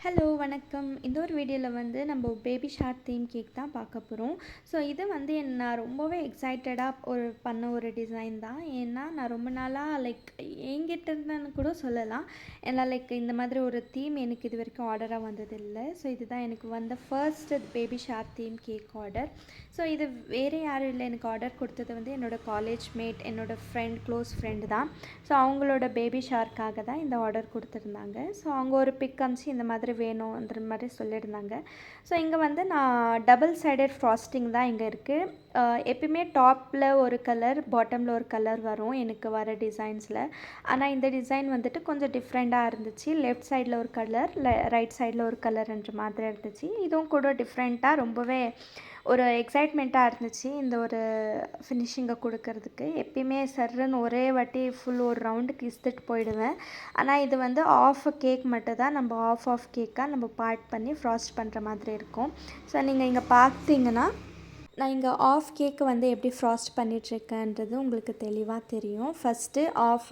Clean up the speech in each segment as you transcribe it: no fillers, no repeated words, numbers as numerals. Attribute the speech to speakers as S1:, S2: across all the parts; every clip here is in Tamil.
S1: ஹலோ வணக்கம். இந்த ஒரு வீடியோவில் வந்து நம்ம பேபி ஷார்ட் தீம் கேக் தான் பார்க்க போகிறோம். ஸோ இது வந்து நான் ரொம்பவே எக்ஸைட்டடாக பண்ண ஒரு டிசைன் தான். ஏன்னா நான் ரொம்ப நாளாக என்கிட்ட இருந்தேன்னு கூட சொல்லலாம். ஏன்னா இந்த மாதிரி ஒரு தீம் எனக்கு இது வரைக்கும் ஆர்டராக வந்ததில்லை. ஸோ இதுதான் எனக்கு வந்த first baby short theme cake order. So இது வேறு யாரும் இல்லை, எனக்கு ஆர்டர் கொடுத்தது வந்து என்னோடய காலேஜ் மேட், என்னோடய க்ளோஸ் ஃப்ரெண்டு தான். ஸோ அவங்களோட பேபி ஷார்க்காக தான் இந்த ஆர்டர் கொடுத்துருந்தாங்க. ஸோ அவங்க ஒரு பிக் அமிச்சு இந்த மாதிரி வேணும்ன்ற மாதிரி சொல்லியிருந்தாங்க. ஸோ இங்கே வந்து நான் டபுள் சைடட் ஃப்ராஸ்டிங் தான் இங்கே இருக்குது. எப்பயுமே டாப்பில் ஒரு கலர், பாட்டமில் ஒரு கலர் வரும் எனக்கு வர டிசைன்ஸில். ஆனால் இந்த டிசைன் வந்துட்டு கொஞ்சம் டிஃப்ரெண்ட்டாக இருந்துச்சு. லெஃப்ட் சைடில் ஒரு கலர், ரைட் சைடில் ஒரு கலர்ன்ற மாதிரி இருந்துச்சு. இதுவும் கூட டிஃப்ரெண்ட்டாக ரொம்பவே ஒரு எக்ஸைட்மெண்ட்டாக இருந்துச்சு இந்த ஒரு ஃபினிஷிங்கை கொடுக்கறதுக்கு. எப்பயுமே சர்ன்னு ஒரே வாட்டி ஃபுல் ஒரு ரவுண்டுக்கு இஸ்த்துட்டு போயிடுவேன். ஆனால் இது வந்து ஆஃப் கேக் மட்டும் தான் நம்ம ஆஃப் கேக்காக நம்ம பார்ட் பண்ணி ஃப்ராஸ்ட் பண்ணுற மாதிரி இருக்கும். ஸோ நீங்கள் இங்கே பார்த்தீங்கன்னா நான் இங்கே ஆஃப் கேக்கு வந்து எப்படி ஃப்ராஸ்ட் பண்ணிகிட்ருக்கேன்றது உங்களுக்கு தெளிவாக தெரியும். ஃபஸ்ட்டு ஆஃப்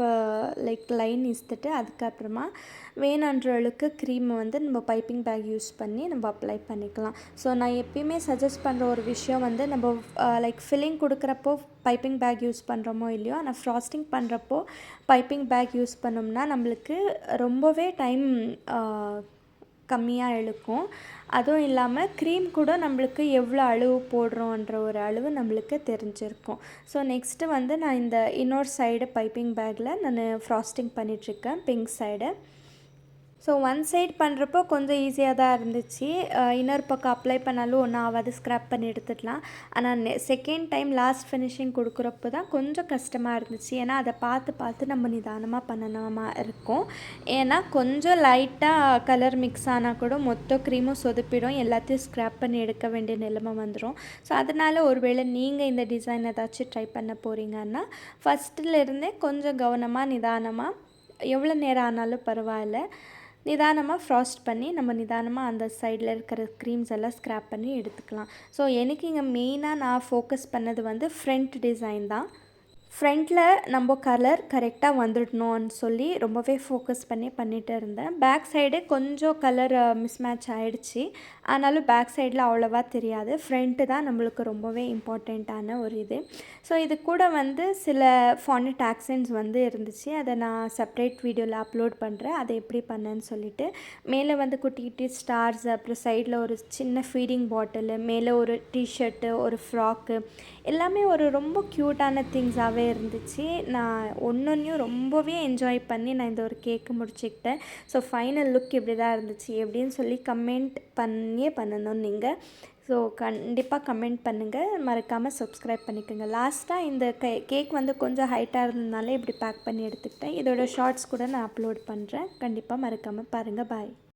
S1: லைன் இஸ்த்துட்டு அதுக்கப்புறமா வேணுன்ற அளவுக்கு க்ரீம் வந்து நம்ம பைப்பிங் பேக் யூஸ் பண்ணி நம்ம அப்ளை பண்ணிக்கலாம். ஸோ நான் எப்பயுமே சஜஸ்ட் பண்ணுற ஒரு விஷயம் வந்து நம்ம ஃபில்லிங் கொடுக்குறப்போ பைப்பிங் பேக் யூஸ் பண்ணுறோமோ இல்லையோ, ஆனால் ஃப்ராஸ்டிங் பண்ணுறப்போ பைப்பிங் பேக் யூஸ் பண்ணோம்னா நம்மளுக்கு ரொம்பவே டைம் கம்மியாக இழுக்கும். அதுவும் இல்லாமல் க்ரீம் கூட நம்மளுக்கு எவ்வளோ அளவு போடுறோன்ற ஒரு அளவு நம்மளுக்கு தெரிஞ்சிருக்கும். ஸோ நெக்ஸ்ட்டு வந்து நான் இந்த இன்னொரு சைடு பைப்பிங் பேக்கில் நான் ஃப்ராஸ்டிங் பண்ணிகிட்ருக்கேன், pink side. So one side பண்ணுறப்போ கொஞ்சம் ஈஸியாக தான் இருந்துச்சு. இன்னொரு பக்கம் அப்ளை பண்ணாலும் ஒன்றும் ஆகாது, ஸ்க்ராப் பண்ணி எடுத்துடலாம். ஆனால் செகண்ட் டைம் லாஸ்ட் ஃபினிஷிங் கொடுக்குறப்போ தான் கொஞ்சம் கஷ்டமாக இருந்துச்சு. ஏன்னா அதை பார்த்து நம்ம நிதானமாக பண்ணணுமா இருக்கும். ஏன்னா கொஞ்சம் லைட்டாக கலர் மிக்ஸ் ஆனால் கூட மொத்த க்ரீமும் சொதுப்பிடும், எல்லாத்தையும் ஸ்க்ராப் பண்ணி எடுக்க வேண்டிய நிலைமை வந்துடும். ஸோ அதனால் ஒருவேளை நீங்கள் இந்த டிசைன் ஏதாச்சும் ட்ரை பண்ண போகிறீங்கன்னா ஃபஸ்ட்டிலேருந்தே கொஞ்சம் கவனமாக நிதானமாக, எவ்வளோ நேரம் ஆனாலும் பரவாயில்ல, நிதானமாக ஃப்ராஸ்ட் பண்ணி நம்ம நிதானமாக அந்த சைடில் இருக்கிற க்ரீம்ஸ் எல்லாம் ஸ்க்ராப் பண்ணி எடுத்துக்கலாம். ஸோ எனக்கு இங்கே மெயினாக நான் ஃபோக்கஸ் பண்ணது வந்து ஃப்ரண்ட் டிசைன் தான். ஃப்ரண்ட்டில் நம்ம கலர் கரெக்டாக வந்துடணும்னு சொல்லி ரொம்பவே ஃபோக்கஸ் பண்ணி பண்ணிகிட்டு இருந்தேன். பேக் சைடு கொஞ்சம் கலர் மிஸ்மேட்ச் ஆகிடுச்சி, ஆனாலும் பேக் சைடில் அவ்வளோவா தெரியாது. ஃப்ரண்ட்டு தான் நம்மளுக்கு ரொம்பவே இம்பார்ட்டண்ட்டான ஒரு இது. ஸோ இது கூட வந்து சில ஃபாண்ட் ஆக்சன்ஸ் வந்து இருந்துச்சு, அதை நான் செப்ரேட் வீடியோவில் அப்லோட் பண்ணுறேன், அதை எப்படி பண்ணேன்னு சொல்லிவிட்டு. மேலே வந்து குட்டி குட்டி ஸ்டார்ஸ், அப்புறம் சைடில் ஒரு சின்ன ஃபீடிங் பாட்டிலு, மேலே ஒரு டிஷர்ட்டு, ஒரு ஃப்ராக்கு, எல்லாமே ஒரு ரொம்ப க்யூட்டான திங்ஸாகவே இருந்துச்சு. நான் ஒன்றொன்றையும் ரொம்பவே என்ஜாய் பண்ணி நான் இந்த ஒரு கேக்கு முடிச்சுக்கிட்டேன். ஸோ ஃபைனல் லுக் இப்படி தான் இருந்துச்சு எப்படின்னு சொல்லி கமெண்ட் பண்ணணும் நீங்கள். ஸோ கண்டிப்பாக கமெண்ட் பண்ணுங்கள், மறக்காமல் சப்ஸ்கிரைப் பண்ணிக்கோங்க. லாஸ்ட்டாக இந்த கேக் வந்து கொஞ்சம் ஹைட்டாக இருந்ததுனால இப்படி பேக் பண்ணி எடுத்துக்கிட்டேன். இதோட ஷார்ட்ஸ் கூட நான் அப்லோட் பண்ணுறேன், கண்டிப்பாக மறக்காமல் பாருங்கள். பாய்.